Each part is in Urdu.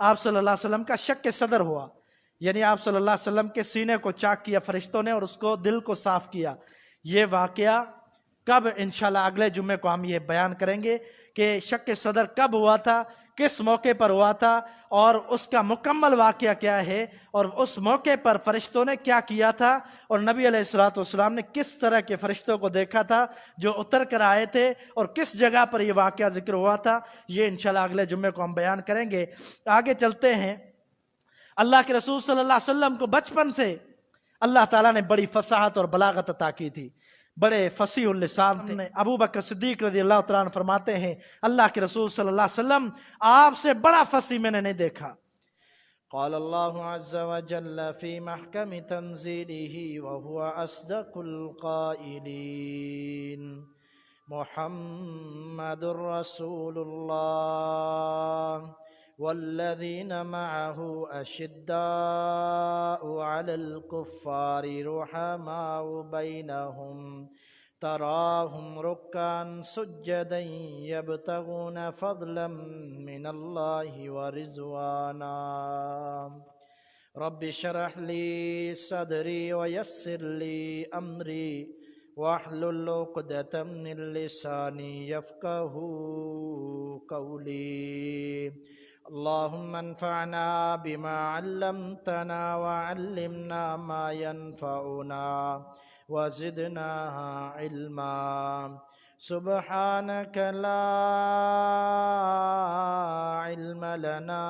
آپ صلی اللہ علیہ وسلم کا شک صدر ہوا، یعنی آپ صلی اللہ علیہ وسلم کے سینے کو چاک کیا فرشتوں نے اور اس کو دل کو صاف کیا۔ یہ واقعہ کب، انشاءاللہ اگلے جمعے کو ہم یہ بیان کریں گے کہ شک صدر کب ہوا تھا، کس موقع پر ہوا تھا، اور اس کا مکمل واقعہ کیا ہے، اور اس موقع پر فرشتوں نے کیا کیا تھا، اور نبی علیہ السلام نے کس طرح کے فرشتوں کو دیکھا تھا جو اتر کر آئے تھے، اور کس جگہ پر یہ واقعہ ذکر ہوا تھا۔ یہ انشاءاللہ اگلے جمعے کو ہم بیان کریں گے۔ آگے چلتے ہیں۔ اللہ کے رسول صلی اللہ علیہ وسلم کو بچپن سے اللہ تعالیٰ نے بڑی فصاحت اور بلاغت عطا کی تھی، بڑے فصیح اللسان تھے۔ ابو بکر صدیق رضی اللہ تعالیٰ عنہ فرماتے ہیں اللہ کے رسول صلی اللہ علیہ وسلم آپ سے بڑا فصیح میں نے نہیں دیکھا۔ قال اللہ عز وجل فی محکم تنزیلہ وہو اصدق القائلین محمد رسول اللہ والذین معه اشداء علی الکفار رحماء بینہم تراہم رکعا سجدا یبتغون فضلا من اللہ ورضوانا رب اشرح لی صدری ویسر لی امری واحلل عقدۃ من لسانی یفقہوا قولی اللہم انفعنا بما علمتنا وعلمنا ما ينفعنا وزدنا علما سبحانك لا علم لنا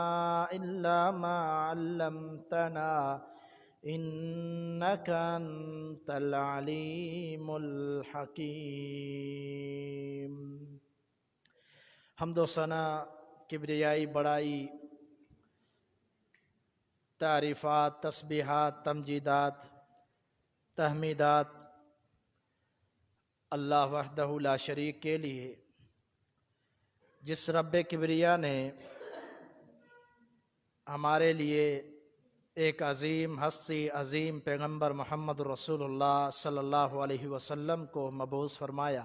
إلا ما علمتنا إنك أنت العليم الحكيم۔ حمد و ثنا، کبریائی، بڑائی، تعریفات، تسبیحات، تمجیدات، تحمیدات اللہ وحدہ لا شریک کے لیے، جس رب کبریا نے ہمارے لیے ایک عظیم ہستی، عظیم پیغمبر محمد رسول اللہ صلی اللہ علیہ وسلم کو مبعوث فرمایا۔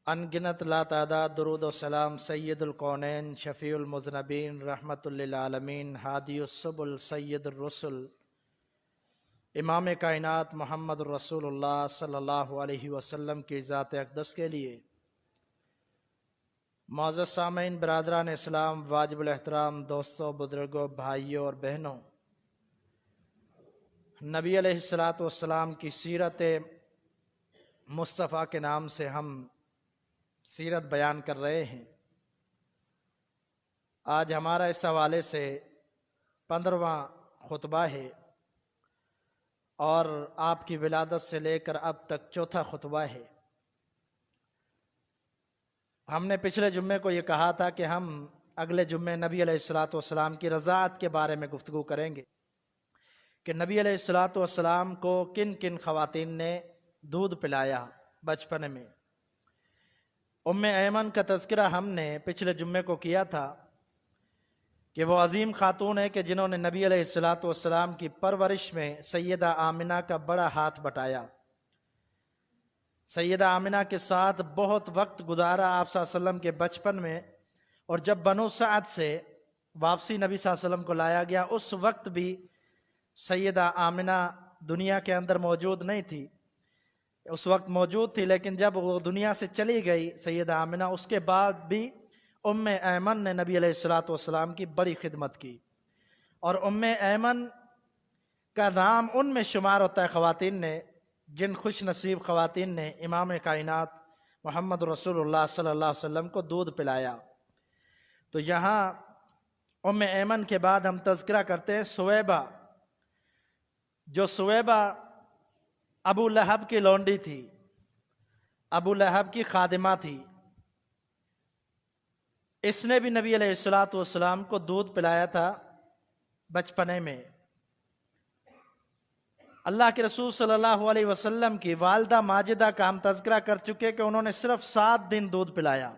ان گنت لا تعداد درود و سلام سید الکونین، شفیع المذنبین، رحمت للعالمین، ہادی السبل، سید الرسل، امام کائنات محمد رسول اللہ صلی اللہ علیہ وسلم کی ذات اقدس کے لیے۔ معزز سامعین، برادران اسلام، واجب الاحترام دوستوں، بزرگوں، بھائیوں اور بہنوں، نبی علیہ السلام کی سیرت مصطفیٰ کے نام سے ہم سیرت بیان کر رہے ہیں۔ آج ہمارا اس حوالے سے 15واں خطبہ ہے، اور آپ کی ولادت سے لے کر اب تک چوتھا خطبہ ہے۔ ہم نے پچھلے جمعے کو یہ کہا تھا کہ ہم اگلے جمعے نبی علیہ السلام کی رضاعت کے بارے میں گفتگو کریں گے کہ نبی علیہ السلام کو کن کن خواتین نے دودھ پلایا بچپن میں۔ ام ایمن کا تذکرہ ہم نے پچھلے جمعے کو کیا تھا کہ وہ عظیم خاتون ہے کہ جنہوں نے نبی علیہ السلام کی پرورش میں سیدہ آمنہ کا بڑا ہاتھ بٹایا۔ سیدہ آمنہ کے ساتھ بہت وقت گزارا آپ صلی اللہ علیہ وسلم کے بچپن میں، اور جب بنو سعد سے واپسی نبی صلی اللہ علیہ وسلم کو لایا گیا اس وقت بھی سیدہ آمنہ دنیا کے اندر موجود نہیں تھی، اس وقت موجود تھی لیکن جب وہ دنیا سے چلی گئی سیدہ آمنہ، اس کے بعد بھی ام ایمن نے نبی علیہ السلام کی بڑی خدمت کی، اور ام ایمن کا نام ان میں شمار ہوتا ہے خواتین نے جن خوش نصیب خواتین نے امام کائنات محمد رسول اللہ صلی اللہ علیہ وسلم کو دودھ پلایا۔ تو یہاں ام ایمن کے بعد ہم تذکرہ کرتے ہیں سویبہ، جو سویبہ ابو لہب کی لونڈی تھی، ابو لہب کی خادمہ تھی۔ اس نے بھی نبی علیہ السلام کو دودھ پلایا تھا بچپنے میں۔ اللہ کے رسول صلی اللہ علیہ وسلم کی والدہ ماجدہ کا ہم تذکرہ کر چکے کہ انہوں نے صرف 7 دن دودھ پلایا۔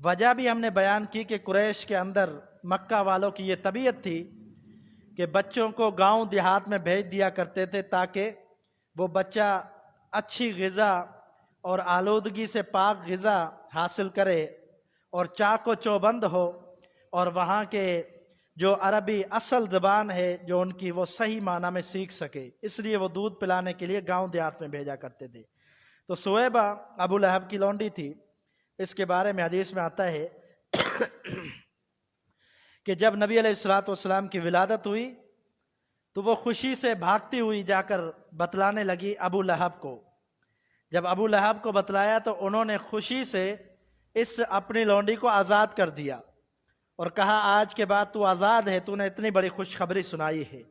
وجہ بھی ہم نے بیان کی کہ قریش کے اندر مکہ والوں کی یہ طبیعت تھی کہ بچوں کو گاؤں دیہات میں بھیج دیا کرتے تھے تاکہ وہ بچہ اچھی غذا اور آلودگی سے پاک غذا حاصل کرے اور چاق و چوبند ہو، اور وہاں کے جو عربی اصل زبان ہے جو ان کی وہ صحیح معنی میں سیکھ سکے، اس لیے وہ دودھ پلانے کے لیے گاؤں دیہات میں بھیجا کرتے تھے۔ تو سویبہ ابو لہب کی لونڈی تھی، اس کے بارے میں حدیث میں آتا ہے کہ جب نبی علیہ الصلوۃ والسلام کی ولادت ہوئی تو وہ خوشی سے بھاگتی ہوئی جا کر بتلانے لگی ابو لہب کو۔ جب ابو لہب کو بتلایا تو انہوں نے خوشی سے اس اپنی لونڈی کو آزاد کر دیا اور کہا آج کے بعد تو آزاد ہے، تو نے اتنی بڑی خوشخبری سنائی ہے۔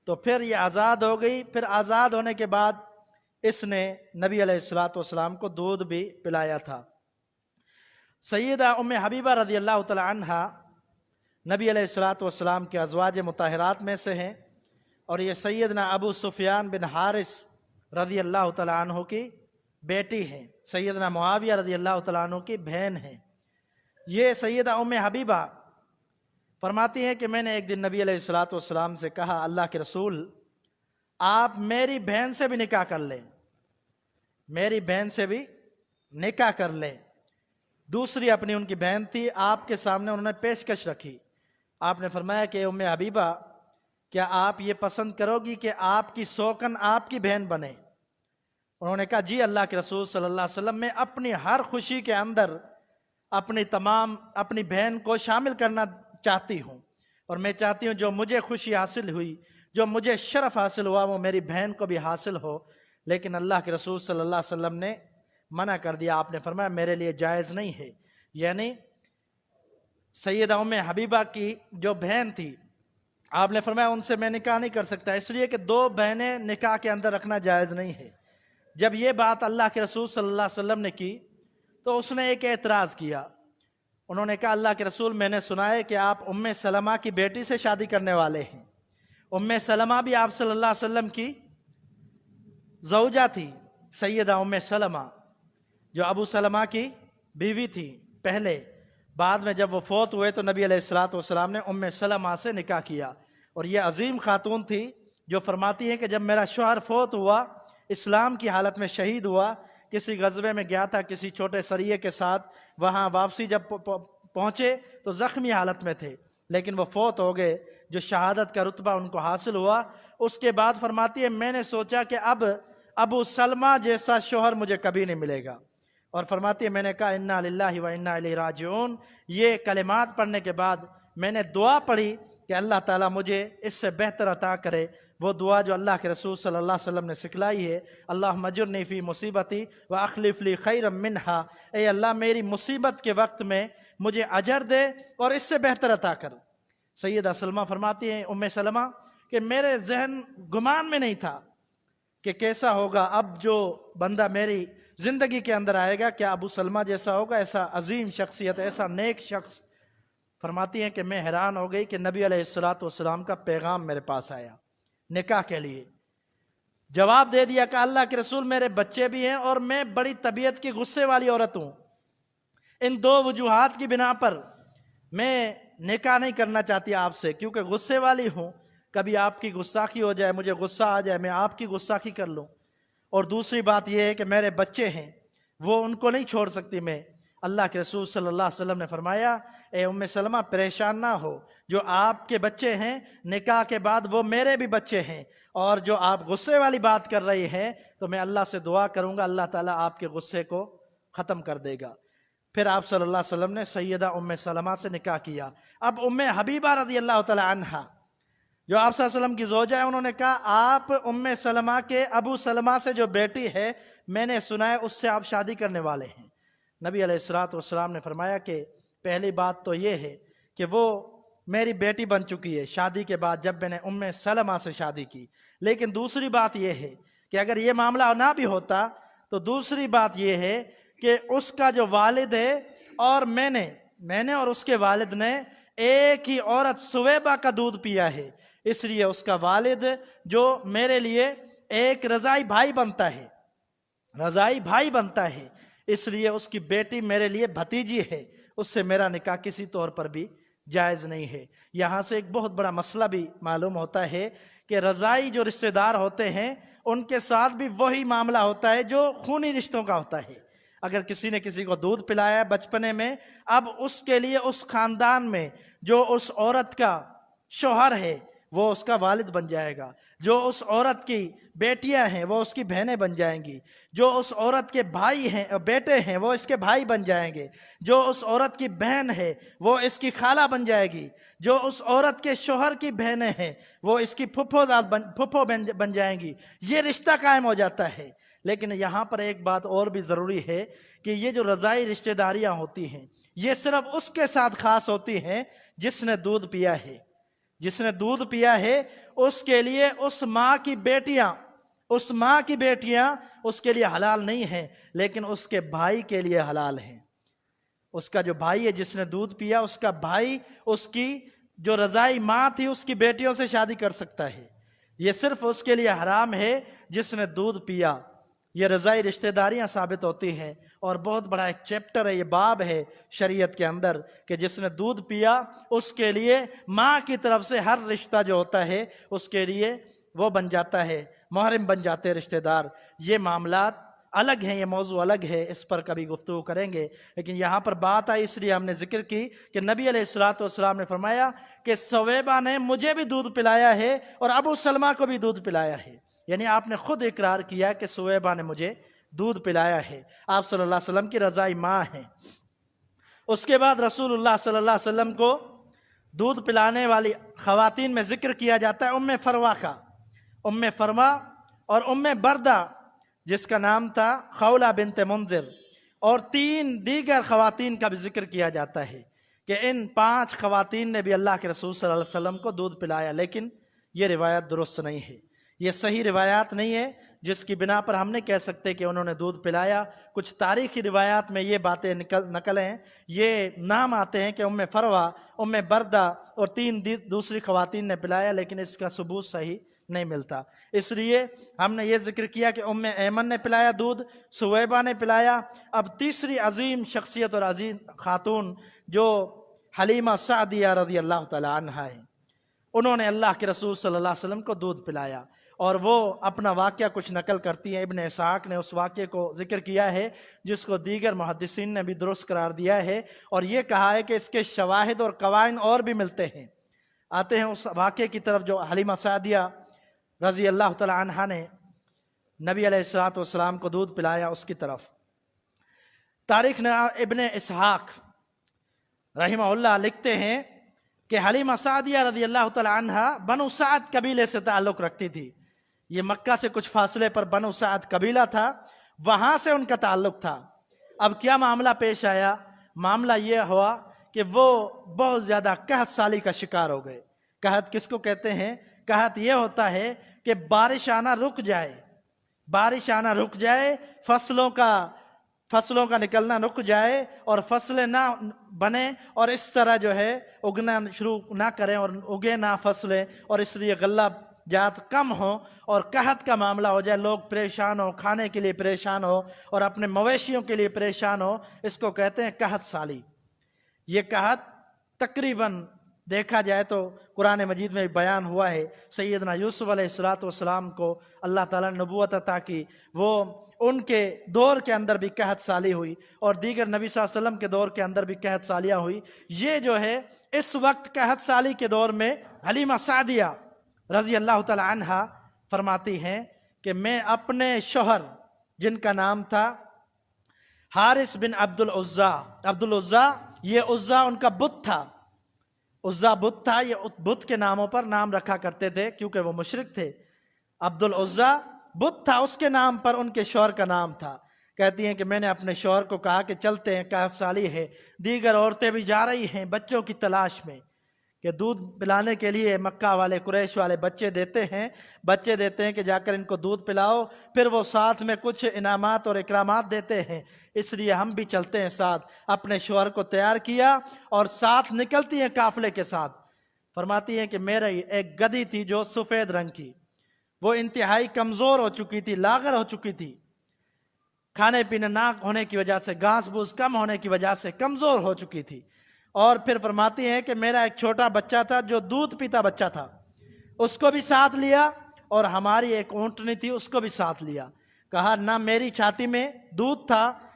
تو پھر یہ آزاد ہو گئی۔ پھر آزاد ہونے کے بعد اس نے نبی علیہ الصلوۃ والسلام کو دودھ بھی پلایا تھا۔ سیدہ ام حبیبہ رضی اللہ تعالی عنہا نبی علیہ الصلوۃ والسلام کے ازواج مطہرات میں سے ہیں، اور یہ سیدنا ابو سفیان بن حارث رضی اللہ تعالیٰ عنہ کی بیٹی ہیں، سیدنا معاویہ رضی اللہ تعالیٰ عنہ کی بہن ہیں۔ یہ سیدہ ام حبیبہ فرماتی ہیں کہ میں نے ایک دن نبی علیہ الصلوۃ والسلام سے کہا اللہ کے رسول آپ میری بہن سے بھی نکاح کر لیں، میری بہن سے بھی نکاح کر لیں۔ دوسری اپنی ان کی بہن تھی، آپ کے سامنے انہوں نے پیشکش رکھی۔ آپ نے فرمایا کہ ام حبیبہ کیا آپ یہ پسند کرو گی کہ آپ کی سوکن آپ کی بہن بنے؟ انہوں نے کہا جی اللہ کے رسول صلی اللہ علیہ وسلم، میں اپنی ہر خوشی کے اندر اپنی بہن کو شامل کرنا چاہتی ہوں، اور میں چاہتی ہوں جو مجھے خوشی حاصل ہوئی، جو مجھے شرف حاصل ہوا، وہ میری بہن کو بھی حاصل ہو۔ لیکن اللہ کے رسول صلی اللہ علیہ وسلم نے منع کر دیا۔ آپ نے فرمایا میرے لیے جائز نہیں ہے، یعنی سیدہ ام حبیبہ کی جو بہن تھی، آپ نے فرمایا ان سے میں نکاح نہیں کر سکتا، اس لیے کہ دو بہنیں نکاح کے اندر رکھنا جائز نہیں ہے۔ جب یہ بات اللہ کے رسول صلی اللہ علیہ وسلم نے کی تو اس نے ایک اعتراض کیا۔ انہوں نے کہا اللہ کے رسول میں نے سنا ہے کہ آپ ام سلمہ کی بیٹی سے شادی کرنے والے ہیں۔ ام سلمہ بھی آپ صلی اللہ علیہ وسلم کی زوجہ تھی، سیدہ ام سلمہ جو ابو سلمہ کی بیوی تھی پہلے، بعد میں جب وہ فوت ہوئے تو نبی علیہ الصلوۃ والسلام نے ام سلمہ سے نکاح کیا۔ اور یہ عظیم خاتون تھی جو فرماتی ہے کہ جب میرا شوہر فوت ہوا، اسلام کی حالت میں شہید ہوا، کسی غزوے میں گیا تھا کسی چھوٹے سریے کے ساتھ، وہاں واپسی جب پہنچے تو زخمی حالت میں تھے، لیکن وہ فوت ہو گئے، جو شہادت کا رتبہ ان کو حاصل ہوا۔ اس کے بعد فرماتی ہے میں نے سوچا کہ اب ابو سلمہ جیسا شوہر مجھے کبھی نہیں ملے گا، اور فرماتی ہے میں نے کہا انا للہ و انا الیہ راجعون۔ یہ کلمات پڑھنے کے بعد میں نے دعا پڑھی کہ اللہ تعالیٰ مجھے اس سے بہتر عطا کرے، وہ دعا جو اللہ کے رسول صلی اللہ علیہ وسلم نے سکھلائی ہے، اللہم اجرنی فی مصیبتی واخلف لی خیرا منہا، اے اللہ میری مصیبت کے وقت میں مجھے اجر دے اور اس سے بہتر عطا کر۔ سیدہ سلمہ فرماتی ہیں ام سلمہ کہ میرے ذہن گمان میں نہیں تھا کہ کیسا ہوگا اب جو بندہ میری زندگی کے اندر آئے گا، کیا ابو سلمہ جیسا ہوگا، ایسا عظیم شخصیت، ایسا نیک شخص۔ فرماتی ہیں کہ میں حیران ہو گئی کہ نبی علیہ الصلوۃ والسلام کا پیغام میرے پاس آیا نکاح کے لیے۔ جواب دے دیا کہ اللہ کے رسول میرے بچے بھی ہیں اور میں بڑی طبیعت کی غصے والی عورت ہوں، ان دو وجوہات کی بنا پر میں نکاح نہیں کرنا چاہتی آپ سے، کیونکہ غصے والی ہوں، کبھی آپ کی گستاخی ہو جائے، مجھے غصہ آ جائے، میں آپ کی گستاخی کر لوں، اور دوسری بات یہ ہے کہ میرے بچے ہیں وہ ان کو نہیں چھوڑ سکتی میں۔ اللہ کے رسول صلی اللہ علیہ وسلم نے فرمایا اے ام سلمہ پریشان نہ ہو، جو آپ کے بچے ہیں نکاح کے بعد وہ میرے بھی بچے ہیں، اور جو آپ غصے والی بات کر رہی ہیں تو میں اللہ سے دعا کروں گا اللہ تعالیٰ آپ کے غصے کو ختم کر دے گا۔ پھر آپ صلی اللہ علیہ وسلم نے سیدہ ام سلمہ سے نکاح کیا۔ اب ام حبیبہ رضی اللہ تعالی عنہا جو آپ صلی اللہ علیہ وسلم کی زوجہ ہے، انہوں نے کہا آپ ام سلمہ کے ابو سلمہ سے جو بیٹی ہے میں نے سنا ہے اس سے آپ شادی کرنے والے ہیں۔ نبی علیہ الصلوۃ والسلام نے فرمایا کہ پہلی بات تو یہ ہے کہ وہ میری بیٹی بن چکی ہے شادی کے بعد جب میں نے ام سلمہ سے شادی کی، لیکن دوسری بات یہ ہے کہ اگر یہ معاملہ نہ بھی ہوتا تو دوسری بات یہ ہے کہ اس کا جو والد ہے اور میں نے اور اس کے والد نے ایک ہی عورت سویبہ کا دودھ پیا ہے، اس لیے اس کا والد جو میرے لیے ایک رضائی بھائی بنتا ہے، اس لیے اس کی بیٹی میرے لیے بھتیجی ہے، اس سے میرا نکاح کسی طور پر بھی جائز نہیں ہے۔ یہاں سے ایک بہت بڑا مسئلہ بھی معلوم ہوتا ہے کہ رضائی جو رشتہ دار ہوتے ہیں ان کے ساتھ بھی وہی معاملہ ہوتا ہے جو خونی رشتوں کا ہوتا ہے۔ اگر کسی نے کسی کو دودھ پلایا ہے بچپنے میں، اب اس کے لیے اس خاندان میں جو اس عورت کا شوہر ہے وہ اس کا والد بن جائے گا، جو اس عورت کی بیٹیاں ہیں وہ اس کی بہنیں بن جائیں گی، جو اس عورت کے بھائی ہیں بیٹے ہیں وہ اس کے بھائی بن جائیں گے، جو اس عورت کی بہن ہے وہ اس کی خالہ بن جائے گی، جو اس عورت کے شوہر کی بہنیں ہیں وہ اس کی پھپھو بن جائیں گی۔ یہ رشتہ قائم ہو جاتا ہے۔ لیکن یہاں پر ایک بات اور بھی ضروری ہے کہ یہ جو رضاعی رشتہ داریاں ہوتی ہیں یہ صرف اس کے ساتھ خاص ہوتی ہیں جس نے دودھ پیا ہے۔ جس نے دودھ پیا ہے اس کے لیے اس ماں کی بیٹیاں اس کے لیے حلال نہیں ہیں، لیکن اس کے بھائی کے لیے حلال ہیں۔ اس کا جو بھائی ہے جس نے دودھ پیا، اس کا بھائی اس کی جو رضاعی ماں تھی اس کی بیٹیوں سے شادی کر سکتا ہے۔ یہ صرف اس کے لیے حرام ہے جس نے دودھ پیا۔ یہ رضاعی رشتہ داریاں ثابت ہوتی ہیں، اور بہت بڑا ایک چیپٹر ہے، یہ باب ہے شریعت کے اندر کہ جس نے دودھ پیا اس کے لیے ماں کی طرف سے ہر رشتہ جو ہوتا ہے اس کے لیے وہ بن جاتا ہے، محرم بن جاتے ہیں رشتہ دار۔ یہ معاملات الگ ہیں، یہ موضوع الگ ہے، اس پر کبھی گفتگو کریں گے، لیکن یہاں پر بات آئی اس لیے ہم نے ذکر کی کہ نبی علیہ السلام نے فرمایا کہ سویبہ نے مجھے بھی دودھ پلایا ہے اور ابو سلمہ کو بھی دودھ پلایا ہے، یعنی آپ نے خود اقرار کیا کہ سویبہ نے مجھے دودھ پلایا ہے۔ آپ صلی اللہ علیہ وسلم کی رضائی ماں ہیں۔ اس کے بعد رسول اللہ صلی اللہ علیہ وسلم کو دودھ پلانے والی خواتین میں ذکر کیا جاتا ہے ام فروہ کا، ام فروہ اور ام بردہ جس کا نام تھا خولہ بنت منذر، اور 3 دیگر خواتین کا بھی ذکر کیا جاتا ہے کہ ان 5 خواتین نے بھی اللہ کے رسول صلی اللہ علیہ وسلم کو دودھ پلایا، لیکن یہ روایت درست نہیں ہے، یہ صحیح روایات نہیں ہے جس کی بنا پر ہم نے کہہ سکتے کہ انہوں نے دودھ پلایا۔ کچھ تاریخی روایات میں یہ باتیں نقل ہیں، یہ نام آتے ہیں کہ ام فروہ، ام بردہ اور 3 دوسری خواتین نے پلایا، لیکن اس کا ثبوت صحیح نہیں ملتا۔ اس لیے ہم نے یہ ذکر کیا کہ ام ایمن نے پلایا دودھ، سویبہ نے پلایا۔ اب تیسری عظیم شخصیت اور عظیم خاتون جو حلیمہ سعدیہ رضی اللہ تعالی عنہا ہے، انہوں نے اللہ کے رسول صلی اللہ علیہ وسلم کو دودھ پلایا، اور وہ اپنا واقعہ کچھ نقل کرتی ہیں۔ ابن اسحاق نے اس واقعے کو ذکر کیا ہے جس کو دیگر محدثین نے بھی درست قرار دیا ہے، اور یہ کہا ہے کہ اس کے شواہد اور قوائن اور بھی ملتے ہیں۔ آتے ہیں اس واقعے کی طرف جو حلیمہ سعدیہ رضی اللہ تعالی عنہا نے نبی علیہ السلام کو دودھ پلایا اس کی طرف۔ تاریخ ابن اسحاق رحمہ اللہ لکھتے ہیں کہ حلیمہ سعدیہ رضی اللہ تعالی عنہا بنو سعد قبیلے سے تعلق رکھتی تھی۔ یہ مکہ سے کچھ فاصلے پر بنو سعد قبیلہ تھا، وہاں سے ان کا تعلق تھا۔ اب کیا معاملہ پیش آیا؟ معاملہ یہ ہوا کہ وہ بہت زیادہ قحط سالی کا شکار ہو گئے۔ قحط کس کو کہتے ہیں؟ قحط یہ ہوتا ہے کہ بارش آنا رک جائے، فصلوں کا نکلنا رک جائے اور فصلیں نہ بنے، اور اس طرح جو ہے اگنا شروع نہ کریں اور اگے نہ فصلیں، اور اس لیے غلہ جات کم ہو اور قحط کا معاملہ ہو جائے، لوگ پریشان ہو، کھانے کے لیے پریشان ہو اور اپنے مویشیوں کے لیے پریشان ہو، اس کو کہتے ہیں قحط سالی۔ یہ قحط تقریباً دیکھا جائے تو قرآن مجید میں بیان ہوا ہے۔ سیدنا یوسف علیہ السلام کو اللہ تعالیٰ نے نبوت عطا کی، وہ ان کے دور کے اندر بھی قحط سالی ہوئی، اور دیگر نبی صلی اللہ علیہ وسلم کے دور کے اندر بھی قحط سالیاں ہوئی۔ یہ جو ہے اس وقت قحط سالی کے دور میں حلیمہ سعدیہ رضی اللہ تعالی عنہا فرماتی ہیں کہ میں اپنے شوہر جن کا نام تھا حارث بن عبدالعزیٰ، یہ عزا ان کا بت تھا، عزا بت تھا، یہ بت کے ناموں پر نام رکھا کرتے تھے کیونکہ وہ مشرک تھے۔ عبدالعزیٰ بت تھا، اس کے نام پر ان کے شوہر کا نام تھا۔ کہتی ہیں کہ میں نے اپنے شوہر کو کہا کہ چلتے ہیں، قحط سالی ہے، دیگر عورتیں بھی جا رہی ہیں بچوں کی تلاش میں، کہ دودھ پلانے کے لیے مکہ والے قریش والے بچے دیتے ہیں کہ جا کر ان کو دودھ پلاؤ، پھر وہ ساتھ میں کچھ انعامات اور اکرامات دیتے ہیں، اس لیے ہم بھی چلتے ہیں ساتھ۔ اپنے شوہر کو تیار کیا اور ساتھ نکلتی ہیں قافلے کے ساتھ۔ فرماتی ہیں کہ میرے ایک گدھی تھی جو سفید رنگ کی، وہ انتہائی کمزور ہو چکی تھی، لاغر ہو چکی تھی، کھانے پینے نہ ہونے کی وجہ سے، گھاس بھوس کم ہونے کی وجہ سے کمزور ہو چکی تھی۔ اور پھر فرماتی ہیں کہ میرا ایک چھوٹا بچہ تھا جو دودھ پیتا بچہ تھا، اس کو بھی ساتھ لیا، اور ہماری ایک اونٹنی تھی اس کو بھی ساتھ لیا۔ کہا نہ میری چھاتی میں دودھ تھا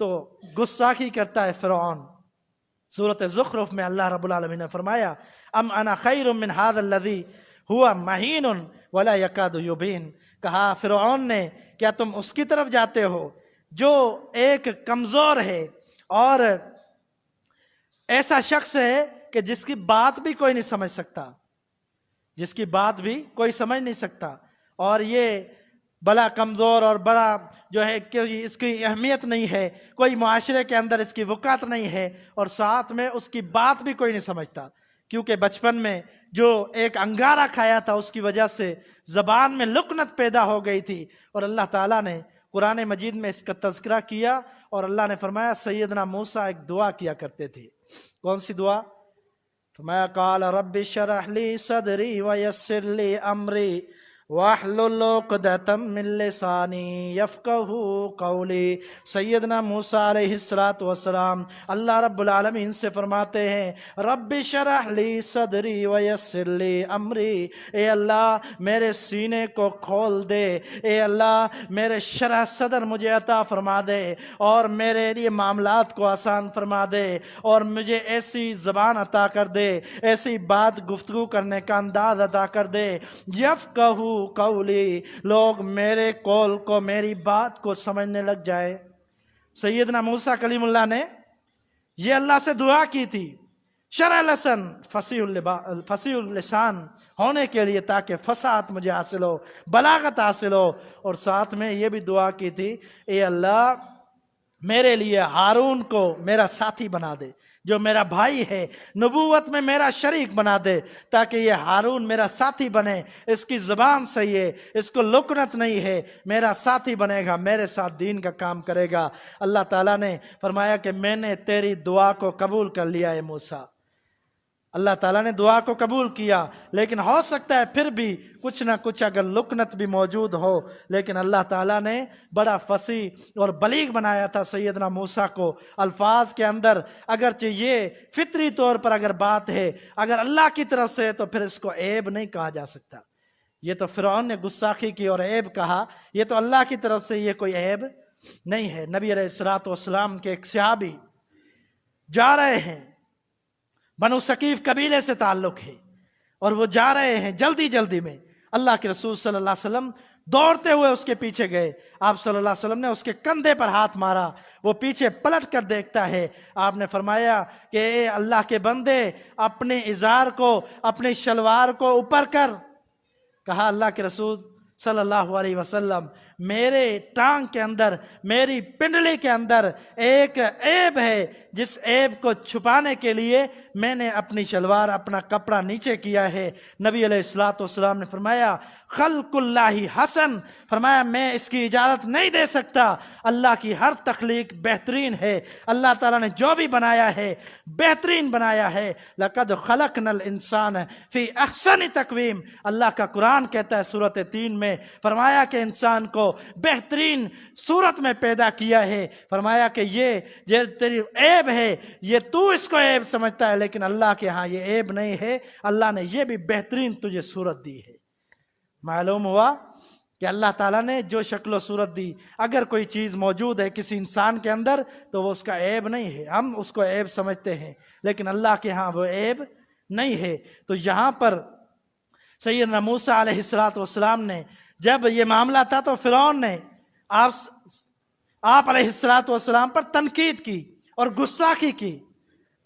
تو گستاخی کرتا ہے فرعون۔ سورۃ زخرف میں اللہ رب العالمین نے فرمایا ام انا خیر من ھذا الذی ھوا مہین ولا یکاد یبین، کہا فرعون نے کیا تم اس کی طرف جاتے ہو جو ایک کمزور ہے اور ایسا شخص ہے کہ جس کی بات بھی کوئی نہیں سمجھ سکتا، جس کی بات بھی کوئی سمجھ نہیں سکتا، اور یہ بڑا کمزور اور بڑا جو ہے کہ اس کی اہمیت نہیں ہے، کوئی معاشرے کے اندر اس کی وقعت نہیں ہے، اور ساتھ میں اس کی بات بھی کوئی نہیں سمجھتا، کیونکہ بچپن میں جو ایک انگارہ کھایا تھا اس کی وجہ سے زبان میں لکنت پیدا ہو گئی تھی۔ اور اللہ تعالیٰ نے قرآن مجید میں اس کا تذکرہ کیا، اور اللہ نے فرمایا سیدنا موسیٰ ایک دعا کیا کرتے تھے۔ کون سی دعا؟ فرمایا قال رب اشرح لی صدری ویسر لی امری واحلل عقدۃ من لسانی یفقہوا قولی۔ سیدنا موسیٰ علیہ السلام اللہ رب العالمین سے فرماتے ہیں رب اشرح لی صدری ویسر لی امری، اے اللہ میرے سینے کو کھول دے، اے اللہ میرے شرح صدر مجھے عطا فرما دے، اور میرے لیے معاملات کو آسان فرما دے، اور مجھے ایسی زبان عطا کر دے، ایسی بات گفتگو کرنے کا انداز عطا کر دے، یفقہوا قولی، لوگ میرے قول کو، میری بات کو سمجھنے لگ جائے۔ سیدنا موسیٰ کلیم اللہ نے یہ اللہ سے دعا کی تھی شرح لسن فصیح اللسان ہونے کے لیے، تاکہ فصاحت مجھے حاصل ہو، بلاغت حاصل ہو، اور ساتھ میں یہ بھی دعا کی تھی اے اللہ میرے لیے ہارون کو میرا ساتھی بنا دے، جو میرا بھائی ہے، نبوت میں میرا شریک بنا دے، تاکہ یہ ہارون میرا ساتھی بنے، اس کی زبان صحیح ہے، اس کو لکنت نہیں ہے، میرا ساتھی بنے گا، میرے ساتھ دین کا کام کرے گا۔ اللہ تعالیٰ نے فرمایا کہ میں نے تیری دعا کو قبول کر لیا ہے موسیٰ۔ اللہ تعالیٰ نے دعا کو قبول کیا، لیکن ہو سکتا ہے پھر بھی کچھ نہ کچھ اگر لکنت بھی موجود ہو، لیکن اللہ تعالیٰ نے بڑا فصیح اور بلیغ بنایا تھا سیدنا موسیٰ کو الفاظ کے اندر۔ اگرچہ یہ فطری طور پر اگر بات ہے، اگر اللہ کی طرف سے ہے تو پھر اس کو عیب نہیں کہا جا سکتا۔ یہ تو فرعون نے گستاخی کی اور عیب کہا، یہ تو اللہ کی طرف سے یہ کوئی عیب نہیں ہے۔ نبی علیہ السلام کے ایک صحابی جا رہے ہیں، بنو ثقیف قبیلے سے تعلق ہے، اور وہ جا رہے ہیں جلدی میں، اللہ کے رسول صلی اللہ علیہ وسلم دوڑتے ہوئے اس کے پیچھے گئے، آپ صلی اللہ علیہ وسلم نے اس کے کندھے پر ہاتھ مارا، وہ پیچھے پلٹ کر دیکھتا ہے، آپ نے فرمایا کہ اے اللہ کے بندے اپنے ازار کو، اپنی شلوار کو اوپر کر۔ کہا اللہ کے رسول صلی اللہ علیہ وسلم میرے ٹانگ کے اندر، میری پنڈلی کے اندر ایک عیب ہے، جس عیب کو چھپانے کے لیے میں نے اپنی شلوار، اپنا کپڑا نیچے کیا ہے۔ نبی علیہ السلام نے فرمایا خلق اللہ حسن، فرمایا میں اس کی اجازت نہیں دے سکتا، اللہ کی ہر تخلیق بہترین ہے، اللہ تعالیٰ نے جو بھی بنایا ہے بہترین بنایا ہے۔ لقد خلقنا الانسان فی احسن تقویم، اللہ کا قرآن کہتا ہے سورۃ 3 میں، فرمایا کہ انسان کو بہترین صورت میں پیدا کیا ہے، فرمایا کہ یہ تیری عیب ہے، یہ تو اس کو عیب سمجھتا ہے، لیکن اللہ کے ہاں یہ عیب نہیں ہے، اللہ نے یہ بھی بہترین تجھے صورت دی ہے۔ معلوم ہوا کہ اللہ تعالیٰ نے جو شکل و صورت دی، اگر کوئی چیز موجود ہے کسی انسان کے اندر تو وہ اس کا عیب نہیں ہے، ہم اس کو عیب سمجھتے ہیں، لیکن اللہ کے ہاں وہ عیب نہیں ہے۔ تو یہاں پر سیدنا موسیٰ علیہ السلام نے جب یہ معاملہ تھا تو فرعون نے آپ علیہ السلام پر تنقید کی اور گستاخی کی،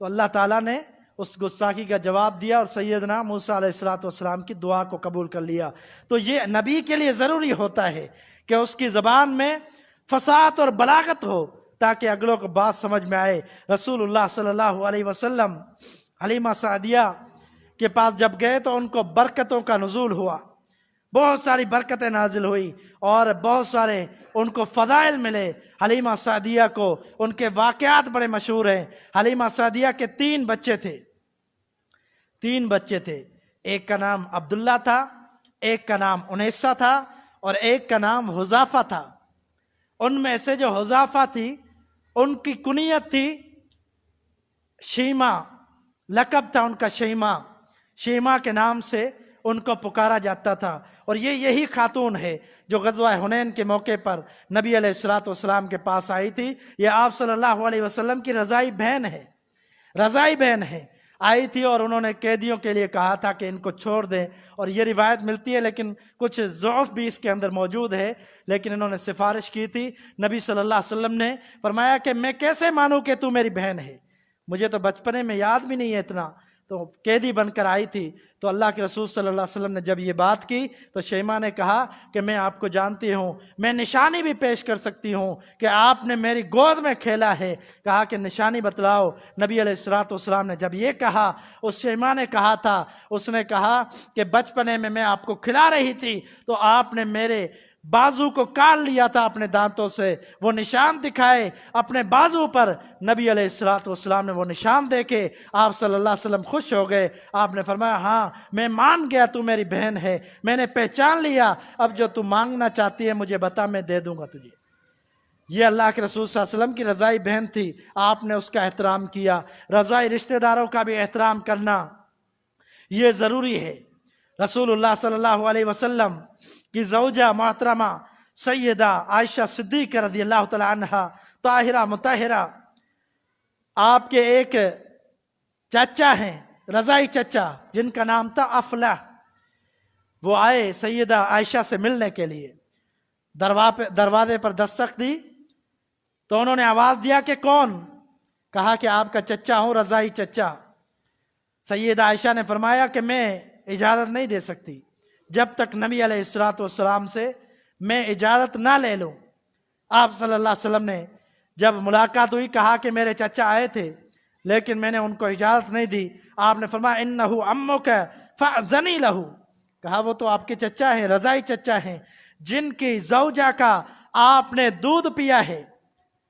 تو اللہ تعالیٰ نے اس گستاخی کا جواب دیا اور سیدنا موسیٰ علیہ السلام کی دعا کو قبول کر لیا۔ تو یہ نبی کے لیے ضروری ہوتا ہے کہ اس کی زبان میں فصاحت اور بلاغت ہو، تاکہ اگلوں کو بات سمجھ میں آئے۔ رسول اللہ صلی اللہ علیہ وسلم حلیمہ سعدیہ کے پاس جب گئے تو ان کو برکتوں کا نزول ہوا، بہت ساری برکتیں نازل ہوئی اور بہت سارے ان کو فضائل ملے۔ حلیمہ سعدیہ کو ان کے واقعات بڑے مشہور ہیں۔ حلیمہ سعدیہ کے 3 بچے تھے، ایک کا نام عبداللہ تھا، ایک کا نام انیسہ تھا، اور ایک کا نام حذافہ تھا۔ ان میں سے جو حذافہ تھی ان کی کنیت تھی شیمہ، لقب تھا ان کا شیمہ کے نام سے ان کو پکارا جاتا تھا، اور یہی خاتون ہے جو غزوہ حنین کے موقع پر نبی علیہ الصلوۃ والسلام کے پاس آئی تھی۔ یہ آپ صلی اللہ علیہ وسلم کی رضائی بہن ہے، رضائی بہن ہے، آئی تھی اور انہوں نے قیدیوں کے لیے کہا تھا کہ ان کو چھوڑ دیں، اور یہ روایت ملتی ہے لیکن کچھ ضعف بھی اس کے اندر موجود ہے، لیکن انہوں نے سفارش کی تھی۔ نبی صلی اللہ علیہ وسلم نے فرمایا کہ میں کیسے مانوں کہ تو میری بہن ہے، مجھے تو بچپنے میں یاد بھی نہیں ہے اتنا، تو قیدی بن کر آئی تھی۔ تو اللہ کے رسول صلی اللہ علیہ وسلم نے جب یہ بات کی تو شیماء نے کہا کہ میں آپ کو جانتی ہوں، میں نشانی بھی پیش کر سکتی ہوں کہ آپ نے میری گود میں کھیلا ہے۔ کہا کہ نشانی بتلاؤ۔ نبی علیہ الصلوۃ والسلام نے جب یہ کہا، اس شیماء نے کہا تھا، اس نے کہا کہ بچپنے میں آپ کو کھلا رہی تھی تو آپ نے میرے بازو کو کاٹ لیا تھا اپنے دانتوں سے، وہ نشان دکھائے اپنے بازو پر۔ نبی علیہ الصلوۃ والسلام نے وہ نشان دیکھے، آپ صلی اللہ علیہ وسلم خوش ہو گئے۔ آپ نے فرمایا ہاں میں مان گیا تو میری بہن ہے، میں نے پہچان لیا، اب جو تو مانگنا چاہتی ہے مجھے بتا، میں دے دوں گا تجھے۔ یہ اللہ کے رسول صلی اللہ علیہ وسلم کی رضائی بہن تھی، آپ نے اس کا احترام کیا۔ رضائی رشتہ داروں کا بھی احترام کرنا یہ ضروری ہے۔ رسول اللہ صلی اللہ علیہ وسلم کی زوجہ محترمہ سیدہ عائشہ صدیقہ رضی اللہ تعالی عنہا، طاہرہ مطہرہ، آپ کے ایک چچا ہیں، رضائی چچا، جن کا نام تھا افلح۔ وہ آئے سیدہ عائشہ سے ملنے کے لیے، دروازے پر دستک دی تو انہوں نے آواز دیا کہ کون؟ کہا کہ آپ کا چچا ہوں، رضائی چچا۔ سیدہ عائشہ نے فرمایا کہ میں اجازت نہیں دے سکتی جب تک نبی علیہ الصلوۃ والسلام سے میں اجازت نہ لے لوں۔ آپ صلی اللہ علیہ وسلم نے جب ملاقات ہوئی کہا کہ میرے چچا آئے تھے لیکن میں نے ان کو اجازت نہیں دی۔ آپ نے فرمایا انہو عمک فاذنی لہ، کہا وہ تو آپ کے چچا ہیں، رضائی چچا ہیں، جن کی زوجہ کا آپ نے دودھ پیا ہے،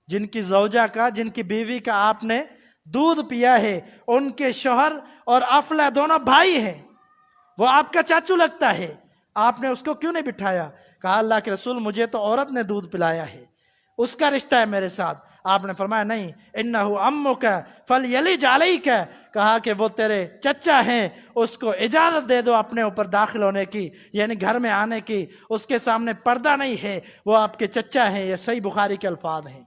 جن کی زوجہ کا، جن کی بیوی کا آپ نے دودھ پیا ہے، ان کے شوہر اور افلح دونوں بھائی ہیں، وہ آپ کا چاچو لگتا ہے، آپ نے اس کو کیوں نہیں بٹھایا؟ کہا اللہ کے رسول مجھے تو عورت نے دودھ پلایا ہے، اس کا رشتہ ہے میرے ساتھ۔ آپ نے فرمایا نہیں، انہو عمک فلیلج علیک، کہا کہ وہ تیرے چچا ہیں، اس کو اجازت دے دو اپنے اوپر داخل ہونے کی، یعنی گھر میں آنے کی، اس کے سامنے پردہ نہیں ہے، وہ آپ کے چچا ہیں۔ یہ صحیح بخاری کے الفاظ ہیں۔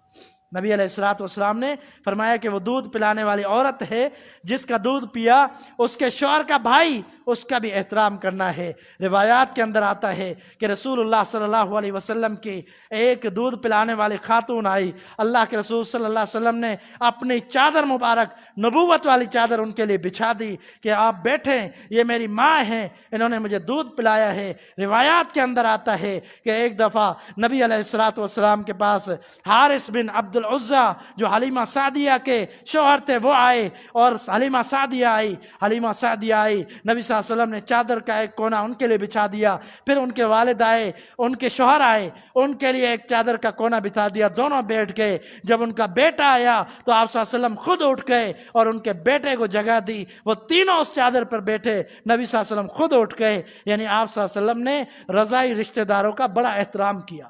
نبی علیہ الصلوۃ والسلام نے فرمایا کہ وہ دودھ پلانے والی عورت ہے، جس کا دودھ پیا اس کے شوہر کا بھائی، اس کا بھی احترام کرنا ہے۔ روایات کے اندر آتا ہے کہ رسول اللہ صلی اللہ علیہ وسلم کی ایک دودھ پلانے والی خاتون آئی، اللہ کے رسول صلی اللہ علیہ وسلم نے اپنی چادر مبارک، نبوت والی چادر ان کے لیے بچھا دی کہ آپ بیٹھیں، یہ میری ماں ہیں، انہوں نے مجھے دودھ پلایا ہے۔ روایات کے اندر آتا ہے کہ ایک دفعہ نبی علیہ الصلوۃ والسلام کے پاس حارث بن عبد العزیٰ جو حلیمہ سعدیہ کے شوہر تھے وہ آئے، اور حلیمہ سعدیہ آئی، نبی صلی اللہ علیہ وسلم نے چادر کا ایک کونا ان کے لیے بچھا دیا، پھر ان کے والد آئے، ان کے شوہر آئے، ان کے لیے ایک چادر کا کونا بچھا دیا، دونوں بیٹھ گئے۔ جب ان کا بیٹا آیا تو آپ صلی اللہ علیہ وسلم خود اٹھ گئے اور ان کے بیٹے کو جگہ دی، وہ تینوں اس چادر پر بیٹھے، نبی صلی اللہ علیہ وسلم خود اٹھ گئے۔ یعنی آپ صلی اللہ علیہ وسلم نے رضائی رشتہ داروں کا بڑا احترام کیا،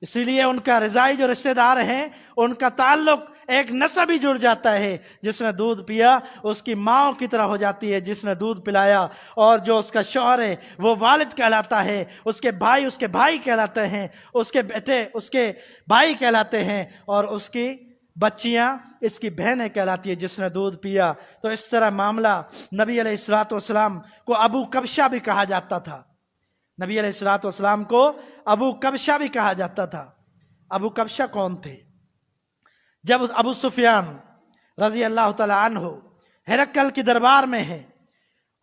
اسی لیے ان کا رضائی جو رشتہ دار ہیں ان کا تعلق ایک نسب ہی جڑ جاتا ہے۔ جس نے دودھ پیا اس کی ماں کی طرح ہو جاتی ہے جس نے دودھ پلایا، اور جو اس کا شوہر ہے وہ والد کہلاتا ہے، اس کے بھائی کہلاتے ہیں، اس کے بیٹے اس کے بھائی کہلاتے ہیں، اور اس کی بچیاں اس کی بہنیں کہلاتی ہے جس نے دودھ پیا۔ تو اس طرح معاملہ نبی علیہ الصلوۃ والسلام کو ابو کبشہ بھی کہا جاتا تھا، نبی علیہ الصلوۃ والسلام کو ابو کبشہ بھی کہا جاتا تھا۔ ابو کبشہ کون تھے؟ جب ابو سفیان رضی اللہ تعالی عنہ ہرقل کی دربار میں ہے،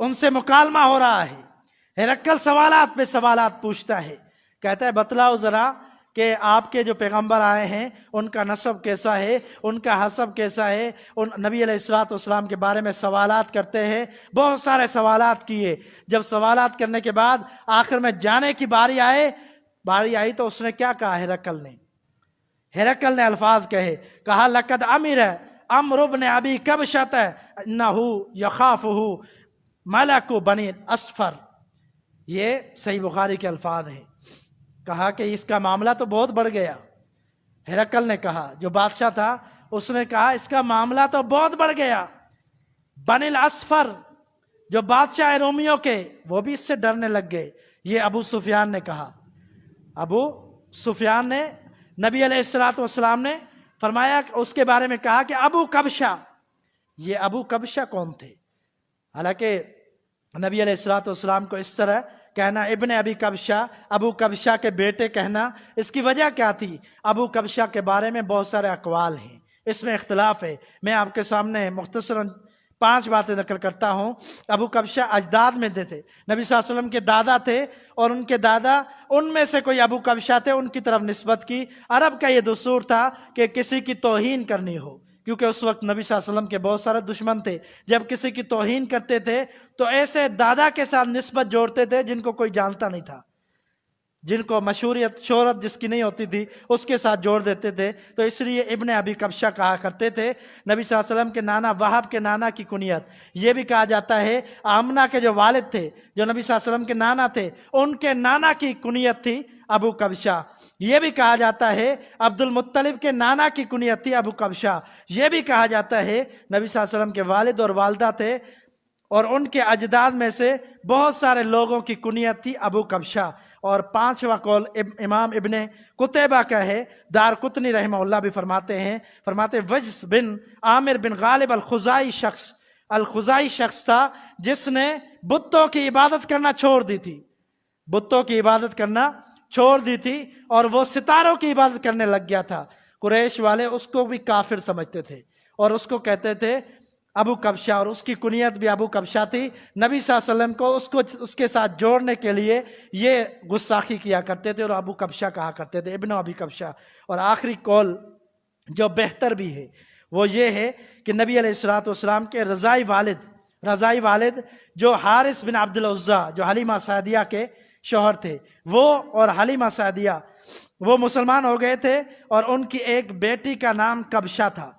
ان سے مکالمہ ہو رہا ہے، ہرقل سوالات پہ سوالات پوچھتا ہے، کہتا ہے بتلاؤ ذرا کہ آپ کے جو پیغمبر آئے ہیں ان کا نسب کیسا ہے، ان کا حسب کیسا ہے۔ ان نبی علیہ الصلوۃ والسلام کے بارے میں سوالات کرتے ہیں، بہت سارے سوالات کیے۔ جب سوالات کرنے کے بعد آخر میں جانے کی باری آئی تو اس نے کیا کہا؟ ہرقل نے الفاظ کہا لقد امر عمرو بن ابی کبشۃ انہ یخافہ ملک بنی اصفر۔ یہ صحیح بخاری کے الفاظ ہیں۔ کہا کہ اس کا معاملہ تو بہت بڑھ گیا۔ ہرقل نے کہا، جو بادشاہ تھا اس نے کہا اس کا معاملہ تو بہت بڑھ گیا، بنی الاصفر جو بادشاہ رومیوں کے وہ بھی اس سے ڈرنے لگ گئے. یہ ابو سفیان نے کہا. ابو سفیان نے نبی علیہ الصلوۃ والسلام نے فرمایا، اس کے بارے میں کہا کہ ابو کبشہ. یہ ابو کبشہ کون تھے؟ حالانکہ نبی علیہ الصلوۃ والسلام کو اس طرح کہنا ابن ابی کبشہ، ابو کبشہ کے بیٹے کہنا، اس کی وجہ کیا تھی؟ ابو کبشہ کے بارے میں بہت سارے اقوال ہیں، اس میں اختلاف ہے. میں آپ کے سامنے مختصراً 5 باتیں ذکر کرتا ہوں. ابو کبشہ اجداد میں تھے، نبی صلی اللہ علیہ وسلم کے دادا تھے، اور ان کے دادا ان میں سے کوئی ابو کبشہ تھے، ان کی طرف نسبت کی. عرب کا یہ دستور تھا کہ کسی کی توہین کرنی ہو، کیونکہ اس وقت نبی صلی اللہ علیہ وسلم کے بہت سارے دشمن تھے، جب کسی کی توہین کرتے تھے تو ایسے دادا کے ساتھ نسبت جوڑتے تھے جن کو کوئی جانتا نہیں تھا، جن کو مشہوریت شہرت جس کی نہیں ہوتی تھی اس کے ساتھ جوڑ دیتے تھے. تو اس لیے ابن ابی کبشہ کہا کرتے تھے. نبی صلی اللہ علیہ وسلم کے نانا وہب کے نانا کی کنیت یہ بھی کہا جاتا ہے. آمنہ کے جو والد تھے، جو نبی صلی اللہ علیہ وسلم کے نانا تھے، ان کے نانا کی کنیت تھی ابو کبشہ. یہ بھی کہا جاتا ہے عبد المطلب کے نانا کی کنیت تھی ابو کبشہ. یہ بھی کہا جاتا ہے نبی صلی اللہ علیہ وسلم کے والد اور والدہ تھے، اور ان کے اجداد میں سے بہت سارے لوگوں کی کنیت تھی ابو کبشہ. اور 5واں قول امام ابن قتیبہ کا ہے. دارقطنی رحمہ اللہ بھی فرماتے وجس بن عامر بن غالب الخزائی شخص تھا جس نے بتوں کی عبادت کرنا چھوڑ دی تھی. بتوں کی عبادت کرنا چھوڑ دی تھی اور وہ ستاروں کی عبادت کرنے لگ گیا تھا. قریش والے اس کو بھی کافر سمجھتے تھے اور اس کو کہتے تھے ابو کبشہ، اور اس کی کنیت بھی ابو کبشہ تھی. نبی صلی اللہ علیہ وسلم کو اس کے ساتھ جوڑنے کے لیے یہ گستاخی کیا کرتے تھے اور ابو کبشہ کہا کرتے تھے، ابن ابی کبشہ. اور آخری قول جو بہتر بھی ہے وہ یہ ہے کہ نبی علیہ الصلوۃ والسلام کے رضائی والد جو حارث بن عبد العزیٰ، جو حلیمہ سعدیہ کے شوہر تھے، وہ اور حلیمہ سعدیہ وہ مسلمان ہو گئے تھے، اور ان کی ایک بیٹی کا نام کبشہ تھا،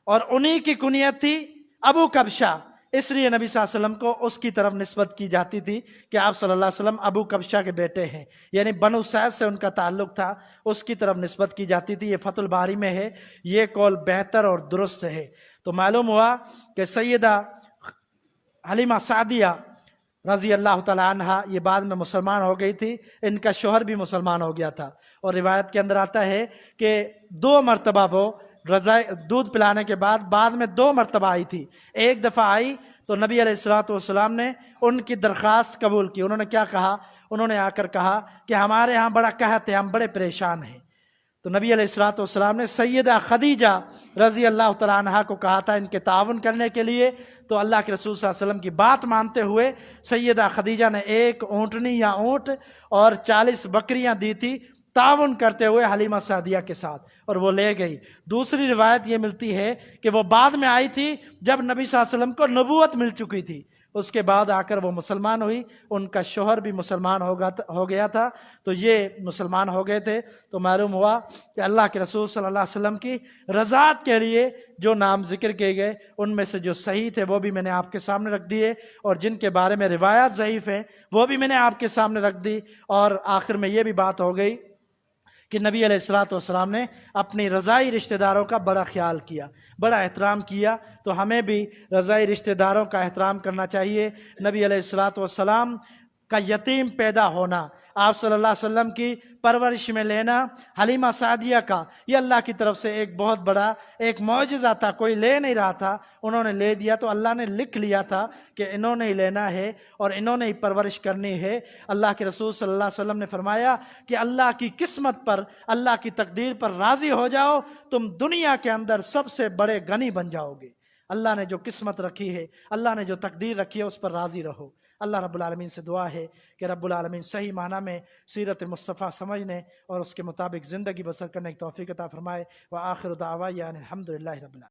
اور انہی کی کنیت تھی ابو کبشہ. اس لیے نبی صلی اللہ علیہ وسلم کو اس کی طرف نسبت کی جاتی تھی کہ آپ صلی اللہ علیہ وسلم ابو کبشہ کے بیٹے ہیں، یعنی بنو سعد سے ان کا تعلق تھا، اس کی طرف نسبت کی جاتی تھی. یہ فتح الباری میں ہے. یہ قول بہتر اور درست ہے. تو معلوم ہوا کہ سیدہ حلیمہ سعدیہ رضی اللہ تعالی عنہ یہ بعد میں مسلمان ہو گئی تھی، ان کا شوہر بھی مسلمان ہو گیا تھا. اور روایت کے اندر آتا ہے کہ 2 مرتبہ وہ دودھ پلانے کے بعد میں 2 مرتبہ آئی تھی. ایک دفعہ آئی تو نبی علیہ الصلوۃ والسلام نے ان کی درخواست قبول کی. انہوں نے کیا کہا؟ انہوں نے آ کر کہا کہ ہمارے ہاں بڑا قحط ہے، ہم بڑے پریشان ہیں. تو نبی علیہ الصلوۃ والسلام نے سیدہ خدیجہ رضی اللہ تعالیٰ عنہا کو کہا تھا ان کے تعاون کرنے کے لیے. تو اللہ کے رسول صلی اللہ علیہ وسلم کی بات مانتے ہوئے سیدہ خدیجہ نے 1 اونٹنی یا اونٹ اور 40 بکریاں دی تھی تعاون کرتے ہوئے حلیمہ سعدیہ کے ساتھ، اور وہ لے گئی. دوسری روایت یہ ملتی ہے کہ وہ بعد میں آئی تھی جب نبی صلی اللہ علیہ وسلم کو نبوت مل چکی تھی. اس کے بعد آ کر وہ مسلمان ہوئی، ان کا شوہر بھی مسلمان ہو گیا تھا، تو یہ مسلمان ہو گئے تھے. تو معلوم ہوا کہ اللہ کے رسول صلی اللہ علیہ وسلم کی رضاعت کے لیے جو نام ذکر کیے گئے ان میں سے جو صحیح تھے وہ بھی میں نے آپ کے سامنے رکھ دیے، اور جن کے بارے میں روایات ضعیف ہیں وہ بھی میں نے آپ کے سامنے رکھ دی. اور آخر میں یہ بھی بات ہو گئی کہ نبی علیہ الصلوۃ والسلام نے اپنی رضائی رشتہ داروں کا بڑا خیال کیا، بڑا احترام کیا. تو ہمیں بھی رضائی رشتہ داروں کا احترام کرنا چاہیے. نبی علیہ الصلوۃ والسلام کا یتیم پیدا ہونا، آپ صلی اللہ علیہ وسلم کی پرورش میں لینا، حلیمہ سعدیہ کا یہ اللہ کی طرف سے ایک بہت بڑا ایک معجزہ تھا. کوئی لے نہیں رہا تھا، انہوں نے لے دیا، تو اللہ نے لکھ لیا تھا کہ انہوں نے ہی لینا ہے اور انہوں نے ہی پرورش کرنی ہے. اللہ کے رسول صلی اللہ علیہ وسلم نے فرمایا کہ اللہ کی قسمت پر، اللہ کی تقدیر پر راضی ہو جاؤ، تم دنیا کے اندر سب سے بڑے غنی بن جاؤ گے. اللہ نے جو قسمت رکھی ہے، اللہ نے جو تقدیر رکھی ہے، اس پر راضی رہو. اللہ رب العالمین سے دعا ہے کہ رب العالمین صحیح معنی میں سیرت مصطفیٰ سمجھنے اور اس کے مطابق زندگی بسر کرنے کی توفیق عطا فرمائے. وآخر دعوانا ان الحمد للہ رب العالمین.